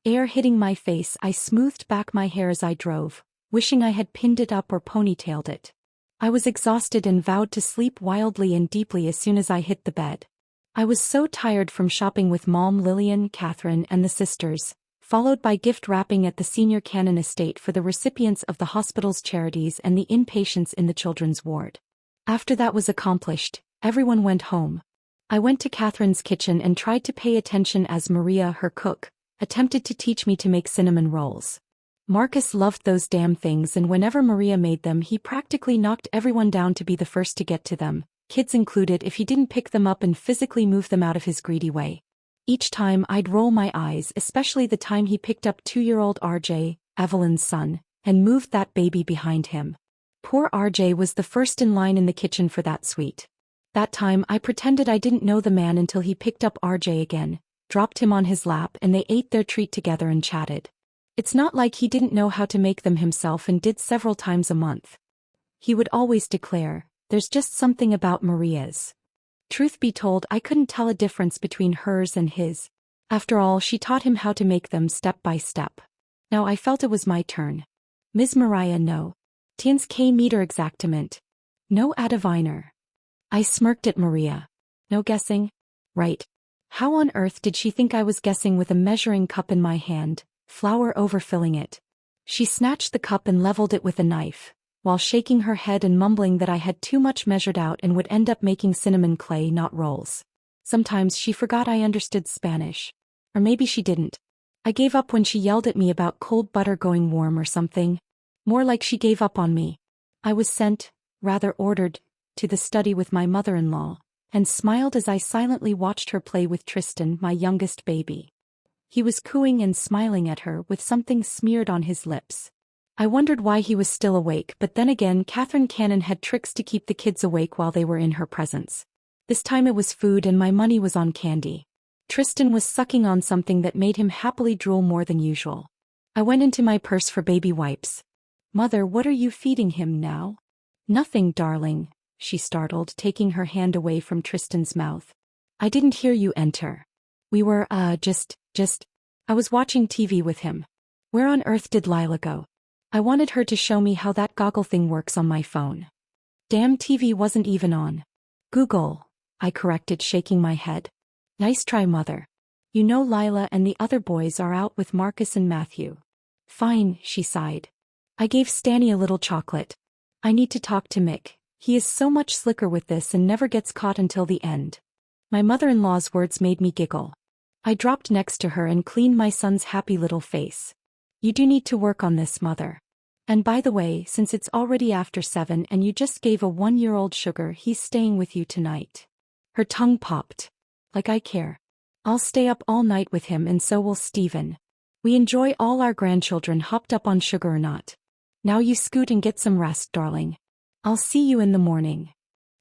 air hitting my face, I smoothed back my hair as I drove, wishing I had pinned it up or ponytailed it. I was exhausted and vowed to sleep wildly and deeply as soon as I hit the bed. I was so tired from shopping with Mom, Lillian, Catherine, and the sisters, followed by gift wrapping at the senior Cannon estate for the recipients of the hospital's charities and the inpatients in the children's ward. After that was accomplished, everyone went home. I went to Catherine's kitchen and tried to pay attention as Maria, her cook, attempted to teach me to make cinnamon rolls. Marcus loved those damn things, and whenever Maria made them he practically knocked everyone down to be the first to get to them, kids included, if he didn't pick them up and physically move them out of his greedy way. Each time I'd roll my eyes, especially the time he picked up 2-year-old RJ, Evelyn's son, and moved that baby behind him. Poor RJ was the first in line in the kitchen for that sweet. That time I pretended I didn't know the man until he picked up RJ again, dropped him on his lap, and they ate their treat together and chatted. It's not like he didn't know how to make them himself and did several times a month. He would always declare, "There's just something about Maria's." Truth be told, I couldn't tell a difference between hers and his. After all, she taught him how to make them step by step. Now I felt it was my turn. Ms. Mariah, no. Tienes que meter exactamente. No adiviner. I smirked at Maria. No guessing? Right. How on earth did she think I was guessing with a measuring cup in my hand, flour overfilling it? She snatched the cup and leveled it with a knife, while shaking her head and mumbling that I had too much measured out and would end up making cinnamon clay, not rolls. Sometimes she forgot I understood Spanish. Or maybe she didn't. I gave up when she yelled at me about cold butter going warm or something. More like she gave up on me. I was sent, rather ordered, to the study with my mother-in-law, and smiled as I silently watched her play with Tristan, my youngest baby. He was cooing and smiling at her with something smeared on his lips. I wondered why he was still awake, but then again Catherine Cannon had tricks to keep the kids awake while they were in her presence. This time it was food and my money was on candy. Tristan was sucking on something that made him happily drool more than usual. I went into my purse for baby wipes. "Mother, what are you feeding him now?" "Nothing, darling," she startled, taking her hand away from Tristan's mouth. "I didn't hear you enter." "We were, just, I was watching TV with him." "Where on earth did Lila go?" "I wanted her to show me how that goggle thing works on my phone." "Damn TV wasn't even on." "Google," I corrected, shaking my head. "Nice try, Mother. You know Lila and the other boys are out with Marcus and Matthew." "Fine," she sighed. I gave Stanny a little chocolate. "I need to talk to Mick. He is so much slicker with this and never gets caught until the end." My mother-in-law's words made me giggle. I dropped next to her and cleaned my son's happy little face. "You do need to work on this, Mother. And by the way, since it's already after 7 and you just gave a 1-year-old sugar, he's staying with you tonight." Her tongue popped. "Like I care. I'll stay up all night with him and so will Steven. We enjoy all our grandchildren hopped up on sugar or not. Now you scoot and get some rest, darling. I'll see you in the morning."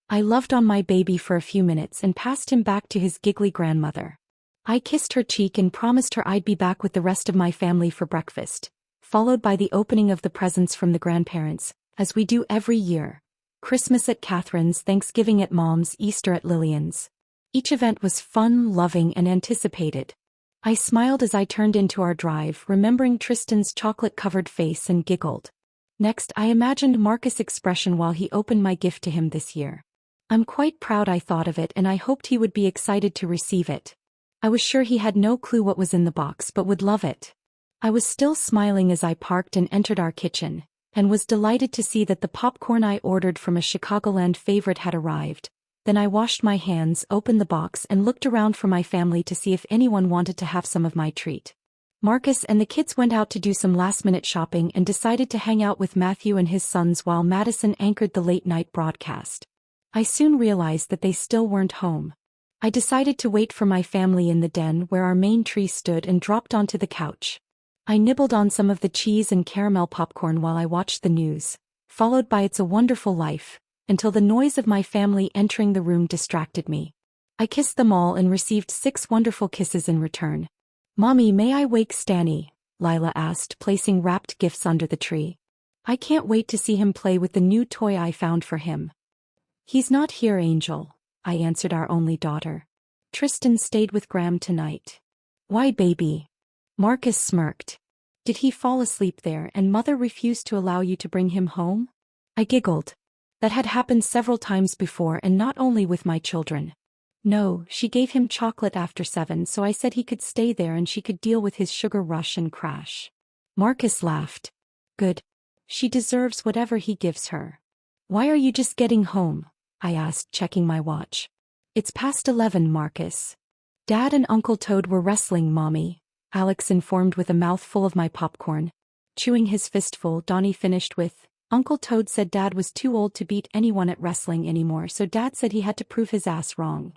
I loved on my baby for a few minutes and passed him back to his giggly grandmother. I kissed her cheek and promised her I'd be back with the rest of my family for breakfast, followed by the opening of the presents from the grandparents, as we do every year. Christmas at Catherine's, Thanksgiving at Mom's, Easter at Lillian's. Each event was fun, loving, and anticipated. I smiled as I turned into our drive, remembering Tristan's chocolate-covered face, and giggled. Next, I imagined Marcus' expression while he opened my gift to him this year. I'm quite proud I thought of it, and I hoped he would be excited to receive it. I was sure he had no clue what was in the box but would love it. I was still smiling as I parked and entered our kitchen, and was delighted to see that the popcorn I ordered from a Chicagoland favorite had arrived. Then I washed my hands, opened the box, and looked around for my family to see if anyone wanted to have some of my treat. Marcus and the kids went out to do some last-minute shopping and decided to hang out with Matthew and his sons while Madison anchored the late-night broadcast. I soon realized that they still weren't home. I decided to wait for my family in the den where our main tree stood and dropped onto the couch. I nibbled on some of the cheese and caramel popcorn while I watched the news, followed by It's a Wonderful Life, until the noise of my family entering the room distracted me. I kissed them all and received 6 wonderful kisses in return. "Mommy, may I wake Stanny?" Lila asked, placing wrapped gifts under the tree. "I can't wait to see him play with the new toy I found for him." "He's not here, Angel," I answered, our only daughter. "Tristan stayed with Graham tonight." "Why, baby?" Marcus smirked. Did he fall asleep there and mother refused to allow you to bring him home? I giggled. That had happened several times before and not only with my children. No, she gave him chocolate after 7 so I said he could stay there and she could deal with his sugar rush and crash. Marcus laughed. Good. She deserves whatever he gives her. Why are you just getting home? I asked, checking my watch. It's past 11, Marcus. Dad and Uncle Toad were wrestling, Mommy, Alex informed with a mouthful of my popcorn. Chewing his fistful, Donnie finished with, Uncle Toad said Dad was too old to beat anyone at wrestling anymore, so Dad said he had to prove his ass wrong.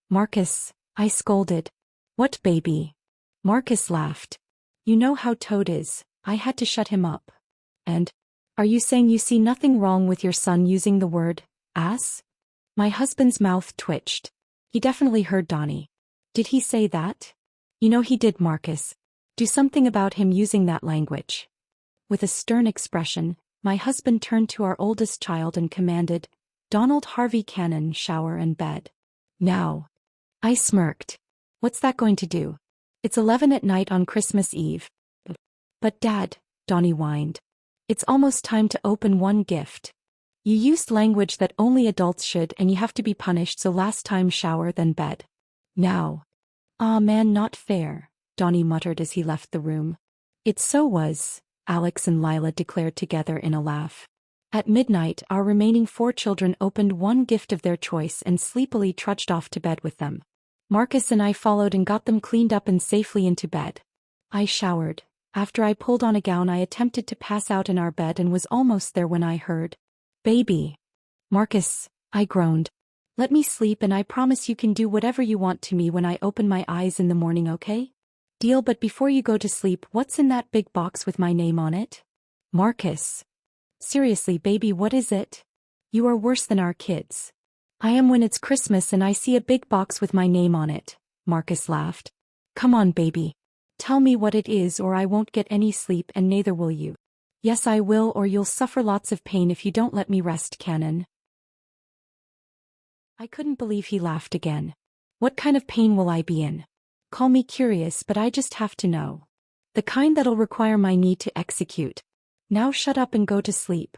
Marcus, I scolded. What, baby? Marcus laughed. You know how Toad is, I had to shut him up. And, are you saying you see nothing wrong with your son using the word, ass? My husband's mouth twitched. He definitely heard Donnie. Did he say that? You know he did, Marcus. Do something about him using that language. With a stern expression, my husband turned to our oldest child and commanded, Donald Harvey Cannon, shower and bed. Now. I smirked. What's that going to do? It's 11 at night on Christmas Eve. But Dad, Donnie whined. It's almost time to open one gift. You used language that only adults should and you have to be punished, so last time shower then bed. Now. Aw man, not fair, Donnie muttered as he left the room. It so was, Alex and Lila declared together in a laugh. At midnight, our remaining 4 children opened one gift of their choice and sleepily trudged off to bed with them. Marcus and I followed and got them cleaned up and safely into bed. I showered. After I pulled on a gown, I attempted to pass out in our bed and was almost there when I heard, Baby. Marcus, I groaned. Let me sleep and I promise you can do whatever you want to me when I open my eyes in the morning, okay? Deal, but before you go to sleep, what's in that big box with my name on it? Marcus. Seriously, baby, what is it? You are worse than our kids. I am when it's Christmas and I see a big box with my name on it, Marcus laughed. Come on, baby. Tell me what it is or I won't get any sleep and neither will you. Yes, I will, or you'll suffer lots of pain if you don't let me rest, Cannon. I couldn't believe he laughed again. What kind of pain will I be in? Call me curious, but I just have to know. The kind that'll require my need to execute. Now shut up and go to sleep.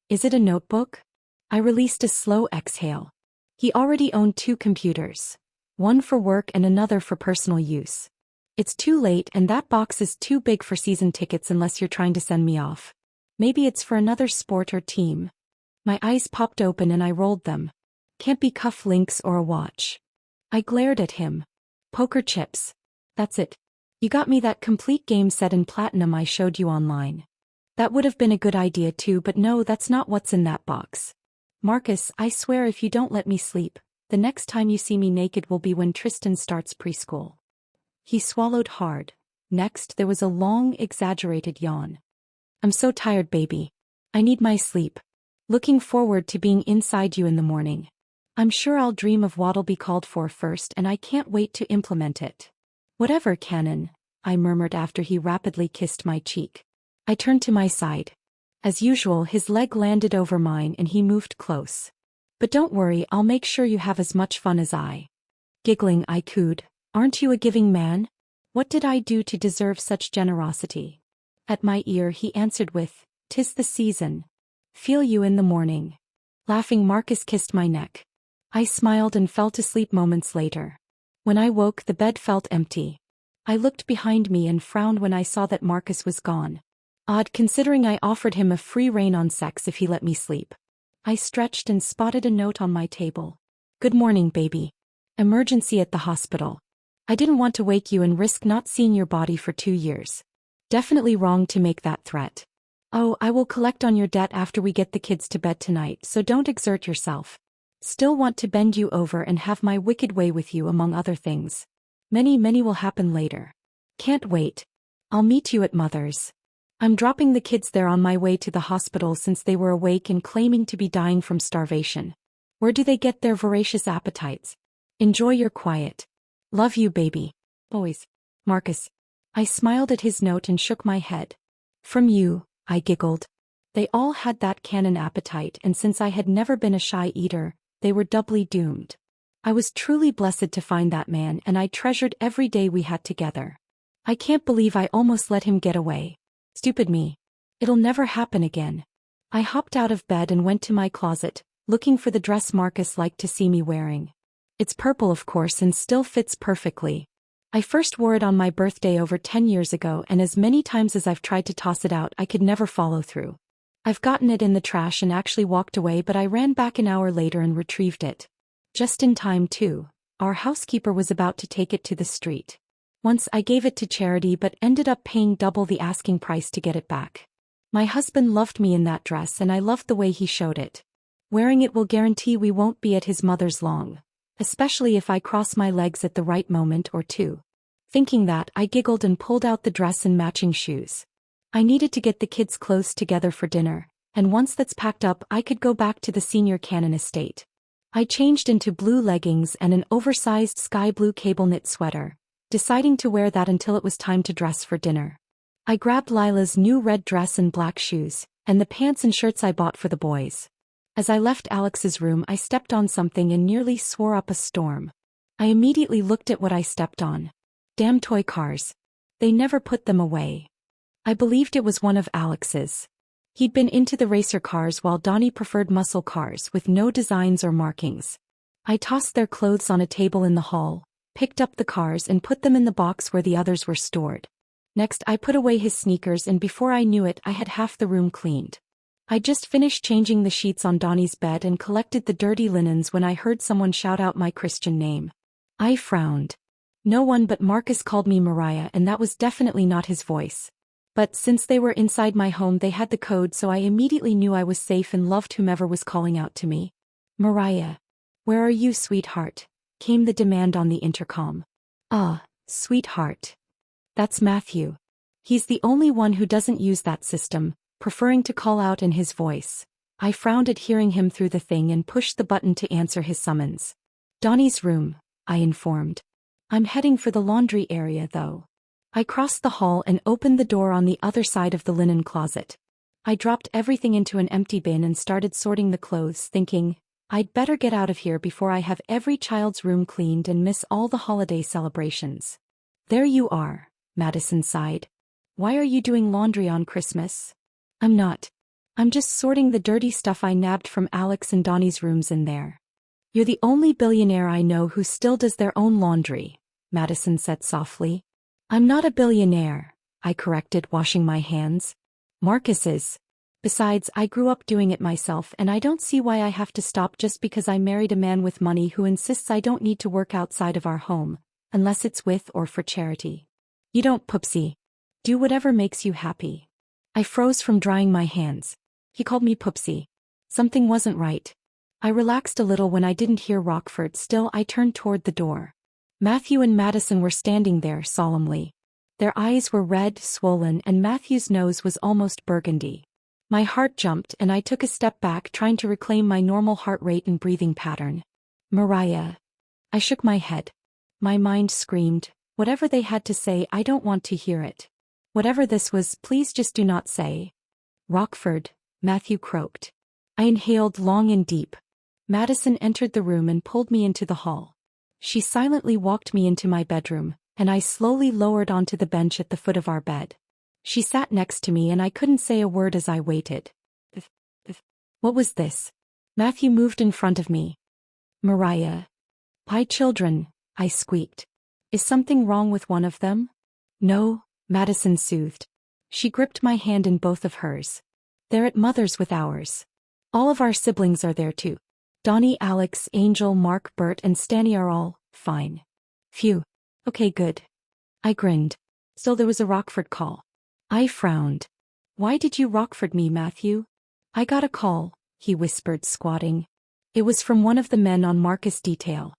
Is it a notebook? I released a slow exhale. He already owned 2 computers. One for work and another for personal use. It's too late and that box is too big for season tickets unless you're trying to send me off. Maybe it's for another sport or team. My eyes popped open and I rolled them. Can't be cuff links or a watch. I glared at him. Poker chips. That's it. You got me that complete game set in platinum I showed you online. That would have been a good idea too, but no, that's not what's in that box. Marcus, I swear if you don't let me sleep, the next time you see me naked will be when Tristan starts preschool. He swallowed hard. Next, there was a long, exaggerated yawn. I'm so tired, baby. I need my sleep. Looking forward to being inside you in the morning. I'm sure I'll dream of what'll be called for first and I can't wait to implement it. Whatever, Cannon, I murmured after he rapidly kissed my cheek. I turned to my side. As usual, his leg landed over mine and he moved close. But don't worry, I'll make sure you have as much fun as I. Giggling, I cooed. Aren't you a giving man? What did I do to deserve such generosity? At my ear he answered with, 'Tis the season. Feel you in the morning. Laughing, Marcus kissed my neck. I smiled and fell to sleep moments later. When I woke, the bed felt empty. I looked behind me and frowned when I saw that Marcus was gone. Odd considering I offered him a free rein on sex if he let me sleep. I stretched and spotted a note on my table. Good morning, baby. Emergency at the hospital. I didn't want to wake you and risk not seeing your body for 2 years. Definitely wrong to make that threat. Oh, I will collect on your debt after we get the kids to bed tonight, so don't exert yourself. Still want to bend you over and have my wicked way with you, among other things. Many will happen later. Can't wait. I'll meet you at Mother's. I'm dropping the kids there on my way to the hospital since they were awake and claiming to be dying from starvation. Where do they get their voracious appetites? Enjoy your quiet. Love you, baby. Always. Marcus. I smiled at his note and shook my head. From you, I giggled. They all had that Cannon appetite, and since I had never been a shy eater, they were doubly doomed. I was truly blessed to find that man, and I treasured every day we had together. I can't believe I almost let him get away. Stupid me. It'll never happen again. I hopped out of bed and went to my closet, looking for the dress Marcus liked to see me wearing. It's purple of course and still fits perfectly. I first wore it on my birthday over 10 years ago, and as many times as I've tried to toss it out I could never follow through. I've gotten it in the trash and actually walked away, but I ran back an hour later and retrieved it. Just in time too. Our housekeeper was about to take it to the street. Once I gave it to charity but ended up paying double the asking price to get it back. My husband loved me in that dress and I loved the way he showed it. Wearing it will guarantee we won't be at his mother's long. Especially if I cross my legs at the right moment or two. Thinking that, I giggled and pulled out the dress and matching shoes. I needed to get the kids' clothes together for dinner, and once that's packed up I could go back to the senior Cannon estate. I changed into blue leggings and an oversized sky blue cable knit sweater, deciding to wear that until it was time to dress for dinner. I grabbed Lila's new red dress and black shoes, and the pants and shirts I bought for the boys. As I left Alex's room I stepped on something and nearly swore up a storm. I immediately looked at what I stepped on. Damn toy cars. They never put them away. I believed it was one of Alex's. He'd been into the racer cars while Donnie preferred muscle cars with no designs or markings. I tossed their clothes on a table in the hall, picked up the cars and put them in the box where the others were stored. Next I put away his sneakers, and before I knew it I had half the room cleaned. I just finished changing the sheets on Donnie's bed and collected the dirty linens when I heard someone shout out my Christian name. I frowned. No one but Marcus called me Mariah, and that was definitely not his voice. But since they were inside my home they had the code, so I immediately knew I was safe and loved whomever was calling out to me. Mariah. Where are you, sweetheart? Came the demand on the intercom. Ah, sweetheart. That's Matthew. He's the only one who doesn't use that system, preferring to call out in his voice. I frowned at hearing him through the thing and pushed the button to answer his summons. Donnie's room, I informed. I'm heading for the laundry area though. I crossed the hall and opened the door on the other side of the linen closet. I dropped everything into an empty bin and started sorting the clothes, thinking, I'd better get out of here before I have every child's room cleaned and miss all the holiday celebrations. There you are, Madison sighed. Why are you doing laundry on Christmas? I'm not. I'm just sorting the dirty stuff I nabbed from Alex and Donnie's rooms in there. You're the only billionaire I know who still does their own laundry, Madison said softly. I'm not a billionaire, I corrected, washing my hands. Marcus is. Besides, I grew up doing it myself and I don't see why I have to stop just because I married a man with money who insists I don't need to work outside of our home, unless it's with or for charity. You don't, Poopsie. Do whatever makes you happy. I froze from drying my hands. He called me Poopsie. Something wasn't right. I relaxed a little when I didn't hear Rockford. Still, I turned toward the door. Matthew and Madison were standing there solemnly. Their eyes were red, swollen, and Matthew's nose was almost burgundy. My heart jumped and I took a step back, trying to reclaim my normal heart rate and breathing pattern. Mariah. I shook my head. My mind screamed, whatever they had to say, I don't want to hear it. Whatever this was, please just do not say. Rockford, Matthew croaked. I inhaled long and deep. Madison entered the room and pulled me into the hall. She silently walked me into my bedroom, and I slowly lowered onto the bench at the foot of our bed. She sat next to me and I couldn't say a word as I waited. What was this? Matthew moved in front of me. Mariah. My children, I squeaked. Is something wrong with one of them? No, Madison soothed. She gripped my hand in both of hers. They're at Mother's with ours. All of our siblings are there too. Donnie, Alex, Angel, Mark, Bert, and Stanny are all fine. Phew. Okay, good. I grinned. So there was a Rockford call. I frowned. Why did you Rockford me, Matthew? I got a call, he whispered, squatting. It was from one of the men on Marcus' detail.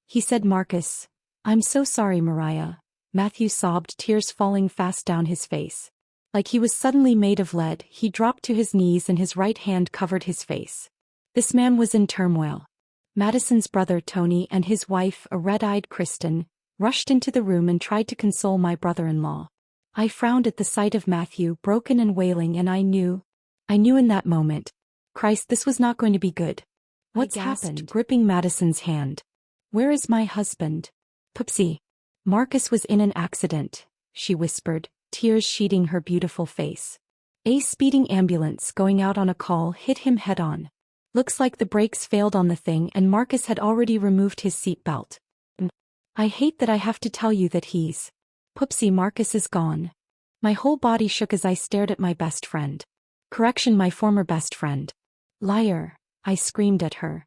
He said, Marcus. I'm so sorry, Mariah. Matthew sobbed, tears falling fast down his face. Like he was suddenly made of lead, he dropped to his knees and his right hand covered his face. This man was in turmoil. Madison's brother Tony and his wife, a red-eyed Kristen, rushed into the room and tried to console my brother-in-law. I frowned at the sight of Matthew, broken and wailing, and I knew in that moment. Christ, this was not going to be good. What's happened? Gripping Madison's hand. Where is my husband? Poopsie. Marcus was in an accident. she whispered, tears sheeting her beautiful face. A speeding ambulance going out on a call hit him head-on. Looks like the brakes failed on the thing and Marcus had already removed his seatbelt. I hate that I have to tell you that he's... Poopsie, Marcus is gone. My whole body shook as I stared at my best friend. Correction, my former best friend. Liar, I screamed at her.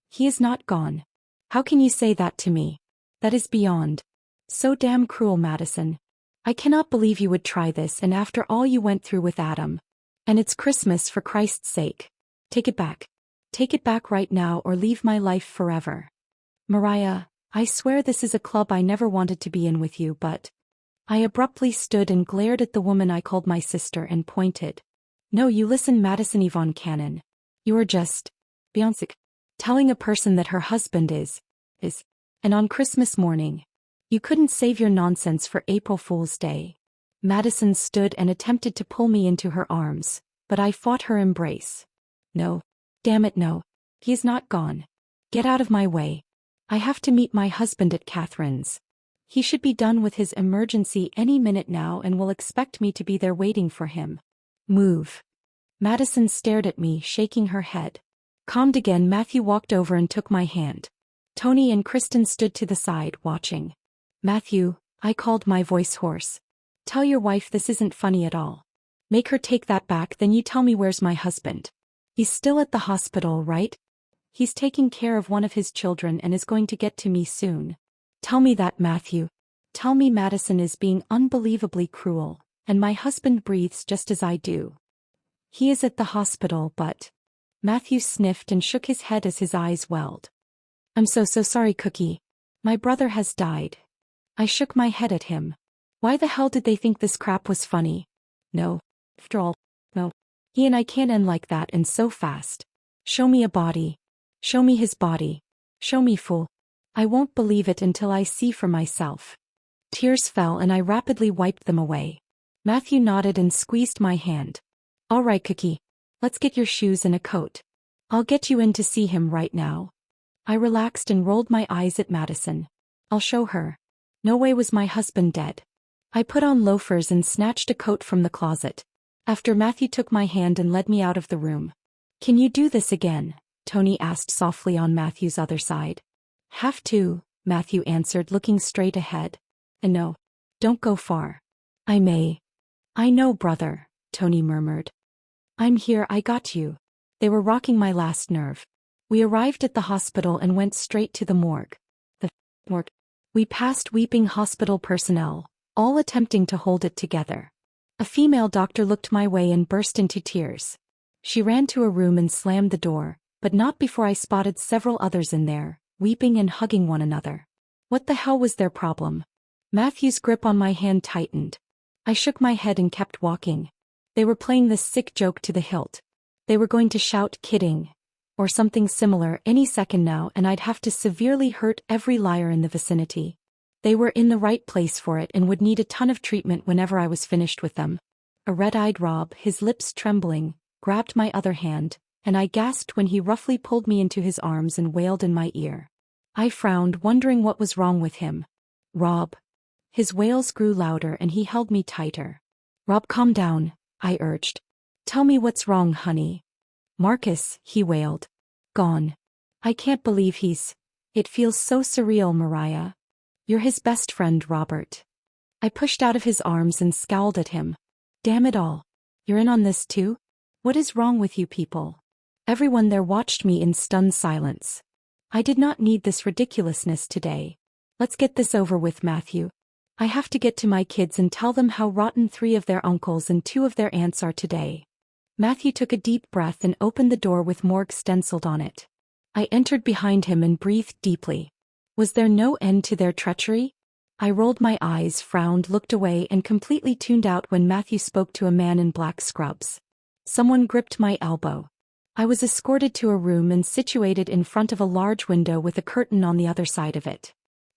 He is not gone. How can you say that to me? That is beyond. So damn cruel, Madison. I cannot believe you would try this, and after all you went through with Adam. And it's Christmas, for Christ's sake. Take it back. Take it back right now or leave my life forever. Mariah, I swear this is a club I never wanted to be in with you, but... I abruptly stood and glared at the woman I called my sister and pointed. No, you listen, Madison Yvonne Cannon. You are just... Beyonce. Telling a person that her husband is... And on Christmas morning... You couldn't save your nonsense for April Fool's Day. Madison stood and attempted to pull me into her arms, but I fought her embrace. No. Damn it, no. He is not gone. Get out of my way. I have to meet my husband at Catherine's. He should be done with his emergency any minute now and will expect me to be there waiting for him. Move. Madison stared at me, shaking her head. Calmed again, Matthew walked over and took my hand. Tony and Kristen stood to the side, watching. Matthew, I called, my voice hoarse. Tell your wife this isn't funny at all. Make her take that back, then you tell me where's my husband. He's still at the hospital, right? He's taking care of one of his children and is going to get to me soon. Tell me that, Matthew. Tell me Madison is being unbelievably cruel, and my husband breathes just as I do. He is at the hospital, but... Matthew sniffed and shook his head as his eyes welled. I'm so sorry, Cookie. My brother has died. I shook my head at him. Why the hell did they think this crap was funny? No. After all, no. He and I can't end like that and so fast. Show me a body. Show me his body. Show me, fool. I won't believe it until I see for myself. Tears fell and I rapidly wiped them away. Matthew nodded and squeezed my hand. All right, Cookie. Let's get your shoes and a coat. I'll get you in to see him right now. I relaxed and rolled my eyes at Madison. I'll show her. No way was my husband dead. I put on loafers and snatched a coat from the closet. After Matthew took my hand and led me out of the room. Can you do this again? Tony asked softly on Matthew's other side. Have to, Matthew answered, looking straight ahead. And no. Don't go far. I may. I know, brother, Tony murmured. I'm here, I got you. They were rocking my last nerve. We arrived at the hospital and went straight to the morgue. The morgue. We passed weeping hospital personnel, all attempting to hold it together. A female doctor looked my way and burst into tears. She ran to a room and slammed the door, but not before I spotted several others in there, weeping and hugging one another. What the hell was their problem? Matthew's grip on my hand tightened. I shook my head and kept walking. They were playing this sick joke to the hilt. They were going to shout kidding, or something similar any second now, and I'd have to severely hurt every liar in the vicinity. They were in the right place for it and would need a ton of treatment whenever I was finished with them. A red-eyed Rob, his lips trembling, grabbed my other hand, and I gasped when he roughly pulled me into his arms and wailed in my ear. I frowned, wondering what was wrong with him. Rob. His wails grew louder and he held me tighter. Rob, calm down, I urged. Tell me what's wrong, honey. Marcus, he wailed. Gone. I can't believe he's... It feels so surreal, Mariah. You're his best friend, Robert. I pushed out of his arms and scowled at him. Damn it all. You're in on this too? What is wrong with you people? Everyone there watched me in stunned silence. I did not need this ridiculousness today. Let's get this over with, Matthew. I have to get to my kids and tell them how rotten 3 of their uncles and 2 of their aunts are today. Matthew took a deep breath and opened the door with morgue stenciled on it. I entered behind him and breathed deeply. Was there no end to their treachery? I rolled my eyes, frowned, looked away, and completely tuned out when Matthew spoke to a man in black scrubs. Someone gripped my elbow. I was escorted to a room and situated in front of a large window with a curtain on the other side of it.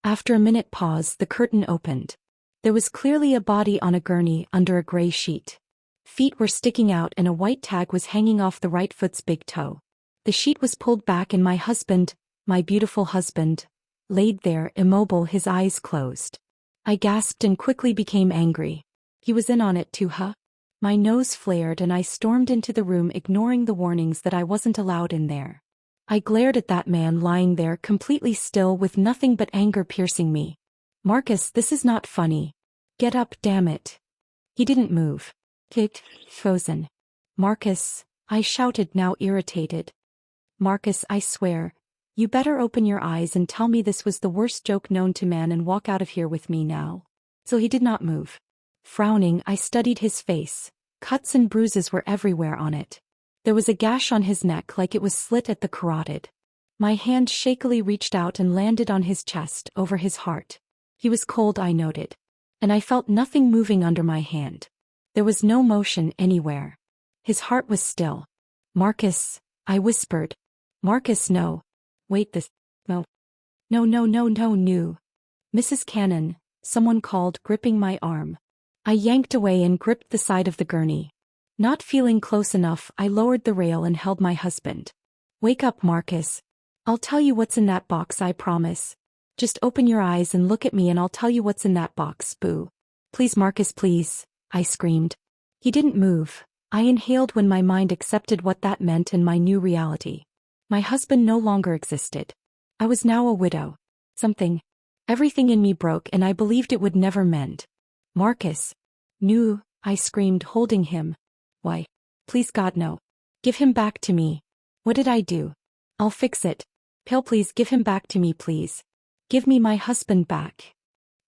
After a minute pause, the curtain opened. There was clearly a body on a gurney under a gray sheet. Feet were sticking out and a white tag was hanging off the right foot's big toe. The sheet was pulled back and my husband, my beautiful husband, laid there, immobile, his eyes closed. I gasped and quickly became angry. He was in on it too, huh? My nose flared and I stormed into the room, ignoring the warnings that I wasn't allowed in there. I glared at that man lying there completely still with nothing but anger piercing me. Marcus, this is not funny. Get up, damn it. He didn't move. Kicked, frozen. Marcus, I shouted, now irritated. Marcus, I swear. You better open your eyes and tell me this was the worst joke known to man and walk out of here with me now. So he did not move. Frowning, I studied his face. Cuts and bruises were everywhere on it. There was a gash on his neck like it was slit at the carotid. My hand shakily reached out and landed on his chest, over his heart. He was cold, I noted. And I felt nothing moving under my hand. There was no motion anywhere. His heart was still. Marcus, I whispered. Marcus, no. Wait, this. No. No. Mrs. Cannon, someone called, gripping my arm. I yanked away and gripped the side of the gurney. Not feeling close enough, I lowered the rail and held my husband. Wake up, Marcus. I'll tell you what's in that box, I promise. Just open your eyes and look at me and I'll tell you what's in that box, boo. Please, Marcus, please, I screamed. He didn't move. I inhaled when my mind accepted what that meant in my new reality. My husband no longer existed. I was now a widow. Everything in me broke and I believed it would never mend. Marcus. No, I screamed, holding him. Why? Please God, no. Give him back to me. What did I do? I'll fix it. Pale, please give him back to me, please. Give me my husband back.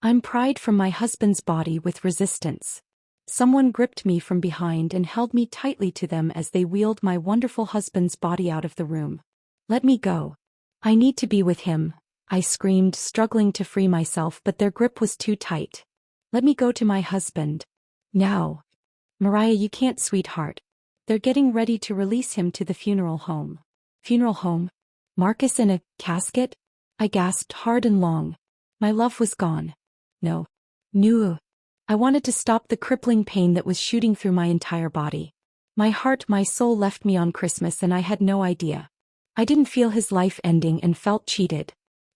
I'm pried from my husband's body with resistance. Someone gripped me from behind and held me tightly to them as they wheeled my wonderful husband's body out of the room. Let me go. I need to be with him, I screamed, struggling to free myself, but their grip was too tight. Let me go to my husband. Now. Mariah, you can't, sweetheart. They're getting ready to release him to the funeral home. Funeral home? Marcus in a casket? I gasped hard and long. My love was gone. No. I wanted to stop the crippling pain that was shooting through my entire body. My heart, my soul left me on Christmas and I had no idea. I didn't feel his life ending and felt cheated.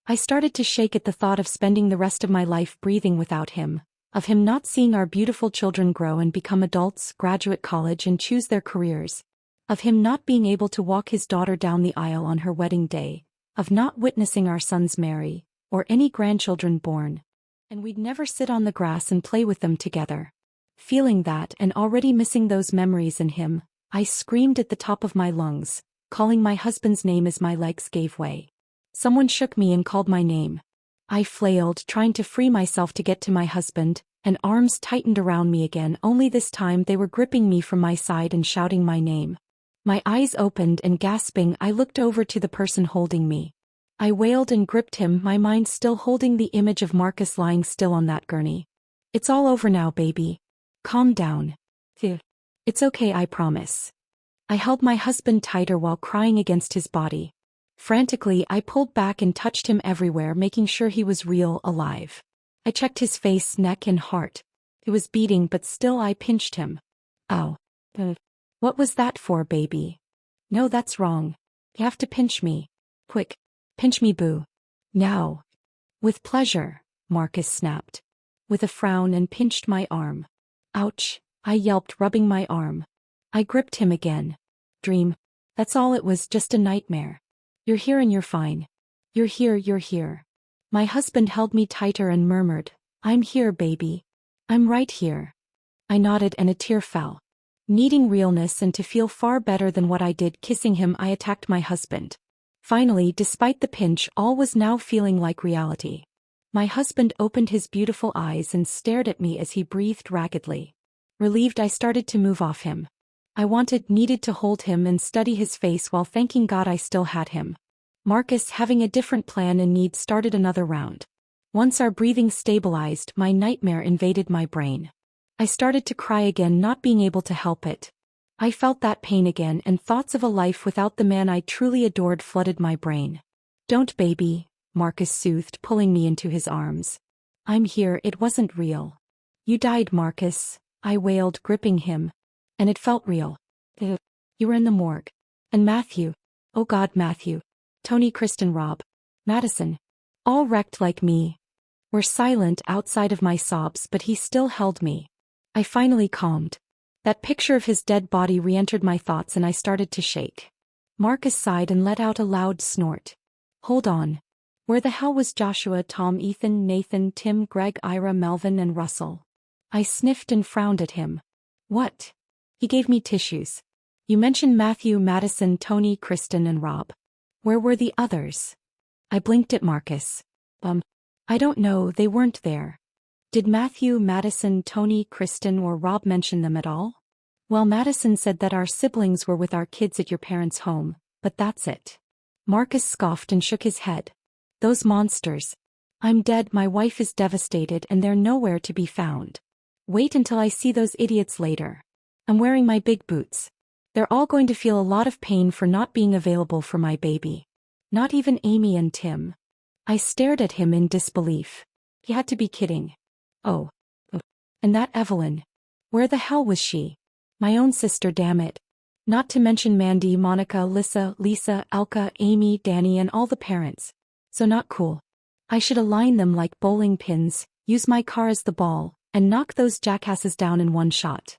I started to shake at the thought of spending the rest of my life breathing without him, of him not seeing our beautiful children grow and become adults, graduate college and choose their careers, of him not being able to walk his daughter down the aisle on her wedding day, of not witnessing our sons marry, or any grandchildren born. And we'd never sit on the grass and play with them together. Feeling that and already missing those memories in him, I screamed at the top of my lungs, calling my husband's name as my legs gave way. Someone shook me and called my name. I flailed, trying to free myself to get to my husband, and arms tightened around me again, only this time they were gripping me from my side and shouting my name. My eyes opened and gasping, I looked over to the person holding me. I wailed and gripped him, my mind still holding the image of Marcus lying still on that gurney. It's all over now, baby. Calm down. It's okay, I promise. I held my husband tighter while crying against his body. Frantically, I pulled back and touched him everywhere, making sure he was real, alive. I checked his face, neck, and heart. It was beating, but still I pinched him. Ow. What was that for, baby? No, that's wrong. You have to pinch me. Quick. Pinch me, boo. Now. With pleasure, Marcus snapped. With a frown and pinched my arm. Ouch, I yelped, rubbing my arm. I gripped him again. Dream. That's all it was, just a nightmare. You're here and you're fine. You're here. My husband held me tighter and murmured, I'm here, baby. I'm right here. I nodded and a tear fell. Needing realness and to feel far better than what I did kissing him, I attacked my husband. Finally, despite the pinch, all was now feeling like reality. My husband opened his beautiful eyes and stared at me as he breathed raggedly. Relieved, I started to move off him. I needed to hold him and study his face while thanking God I still had him. Marcus, having a different plan and need, started another round. Once our breathing stabilized, my nightmare invaded my brain. I started to cry again, not being able to help it. I felt that pain again, and thoughts of a life without the man I truly adored flooded my brain. Don't, baby, Marcus soothed, pulling me into his arms. I'm here, it wasn't real. You died, Marcus, I wailed, gripping him. And it felt real. You were in the morgue. And Matthew. Oh God, Matthew. Tony, Kristen, Rob. Madison. All wrecked like me. were silent outside of my sobs, but he still held me. I finally calmed. That picture of his dead body re-entered my thoughts and I started to shake. Marcus sighed and let out a loud snort. Hold on. Where the hell was Joshua, Tom, Ethan, Nathan, Tim, Greg, Ira, Melvin, and Russell? I sniffed and frowned at him. What? He gave me tissues. You mentioned Matthew, Madison, Tony, Kristen, and Rob. Where were the others? I blinked at Marcus. I don't know, they weren't there. Did Matthew, Madison, Tony, Kristen, or Rob mention them at all? Well, Madison said that our siblings were with our kids at your parents' home, but that's it. Marcus scoffed and shook his head. Those monsters. I'm dead, my wife is devastated, and they're nowhere to be found. Wait until I see those idiots later. I'm wearing my big boots. They're all going to feel a lot of pain for not being available for my baby. Not even Amy and Tim. I stared at him in disbelief. He had to be kidding. Oh. And that Evelyn. Where the hell was she? My own sister, damn it. Not to mention Mandy, Monica, Lisa, Elka, Amy, Danny, and all the parents. So not cool. I should align them like bowling pins, use my car as the ball, and knock those jackasses down in one shot.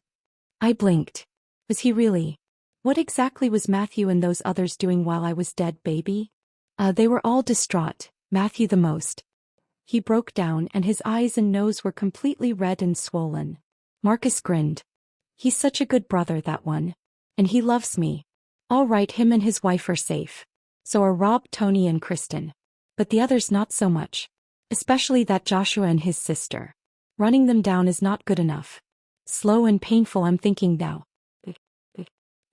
I blinked. Was he really? What exactly was Matthew and those others doing while I was dead, baby? They were all distraught, Matthew the most. He broke down and his eyes and nose were completely red and swollen. Marcus grinned. He's such a good brother, that one. And he loves me. All right, him and his wife are safe. So are Rob, Tony, and Kristen. But the others not so much. Especially that Joshua and his sister. Running them down is not good enough. Slow and painful, I'm thinking now.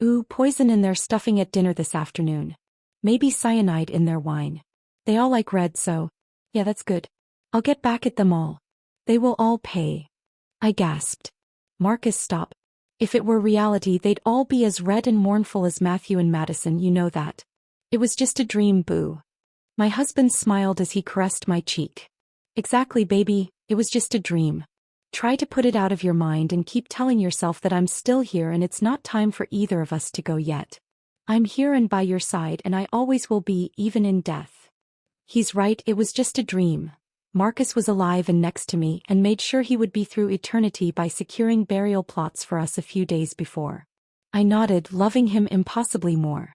Ooh, poison in their stuffing at dinner this afternoon. Maybe cyanide in their wine. They all like red, so. Yeah, that's good. I'll get back at them all. They will all pay. I gasped. Marcus, stop. If it were reality, they'd all be as red and mournful as Matthew and Madison, you know that. It was just a dream, boo. My husband smiled as he caressed my cheek. Exactly, baby, it was just a dream. Try to put it out of your mind and keep telling yourself that I'm still here and it's not time for either of us to go yet. I'm here and by your side and I always will be, even in death. He's right, it was just a dream. Marcus was alive and next to me and made sure he would be through eternity by securing burial plots for us a few days before. I nodded, loving him impossibly more.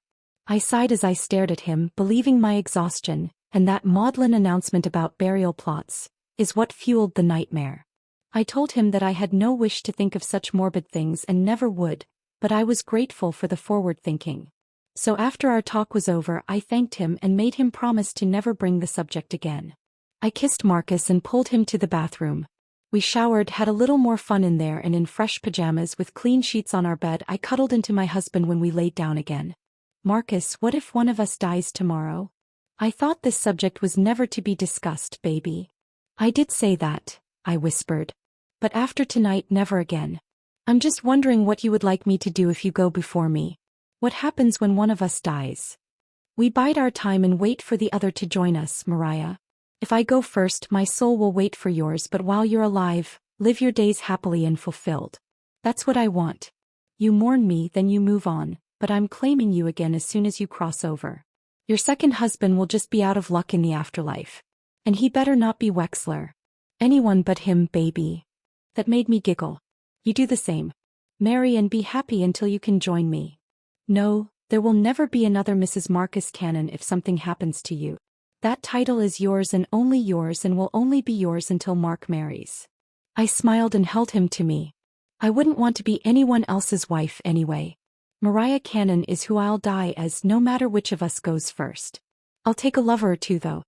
I sighed as I stared at him, believing my exhaustion, and that maudlin announcement about burial plots is what fueled the nightmare. I told him that I had no wish to think of such morbid things and never would, but I was grateful for the forward thinking. So after our talk was over, I thanked him and made him promise to never bring the subject again. I kissed Marcus and pulled him to the bathroom. We showered, had a little more fun in there, and in fresh pajamas with clean sheets on our bed, I cuddled into my husband when we laid down again. Marcus, what if one of us dies tomorrow? I thought this subject was never to be discussed, baby. I did say that, I whispered. But after tonight, never again. I'm just wondering what you would like me to do if you go before me. What happens when one of us dies? We bide our time and wait for the other to join us, Mariah. If I go first, my soul will wait for yours, but while you're alive, live your days happily and fulfilled. That's what I want. You mourn me, then you move on, but I'm claiming you again as soon as you cross over. Your second husband will just be out of luck in the afterlife. And he better not be Wexler. Anyone but him, baby. That made me giggle. You do the same. Marry and be happy until you can join me. No, there will never be another Mrs. Marcus Cannon if something happens to you. That title is yours and will only be yours until Mark marries. I smiled and held him to me. I wouldn't want to be anyone else's wife anyway. Mariah Cannon is who I'll die as, no matter which of us goes first. I'll take a lover or two though.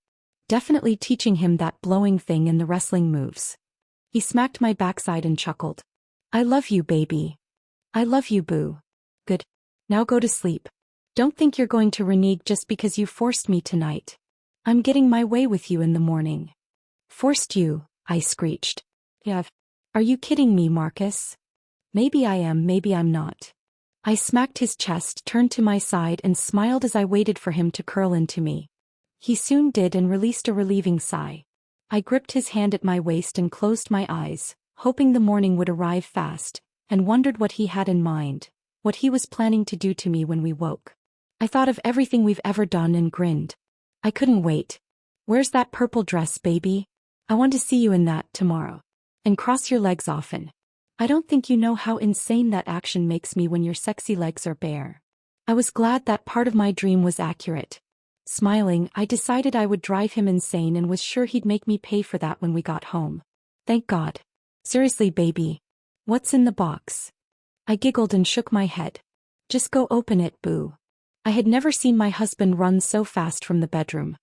Definitely teaching him that blowing thing and the wrestling moves. He smacked my backside and chuckled. I love you, baby. I love you, boo. Good. Now go to sleep. Don't think you're going to renege just because you forced me tonight. I'm getting my way with you in the morning. Forced you, I screeched. Yeah. Are you kidding me, Marcus? Maybe I am, maybe I'm not. I smacked his chest, turned to my side and smiled as I waited for him to curl into me. He soon did and released a relieving sigh. I gripped his hand at my waist and closed my eyes, hoping the morning would arrive fast, and wondered what he had in mind, what he was planning to do to me when we woke. I thought of everything we've ever done and grinned. I couldn't wait. Where's that purple dress, baby? I want to see you in that tomorrow. And cross your legs often. I don't think you know how insane that action makes me when your sexy legs are bare. I was glad that part of my dream was accurate. Smiling, I decided I would drive him insane and was sure he'd make me pay for that when we got home. Thank God. Seriously, baby. What's in the box? I giggled and shook my head. Just go open it, boo. I had never seen my husband run so fast from the bedroom.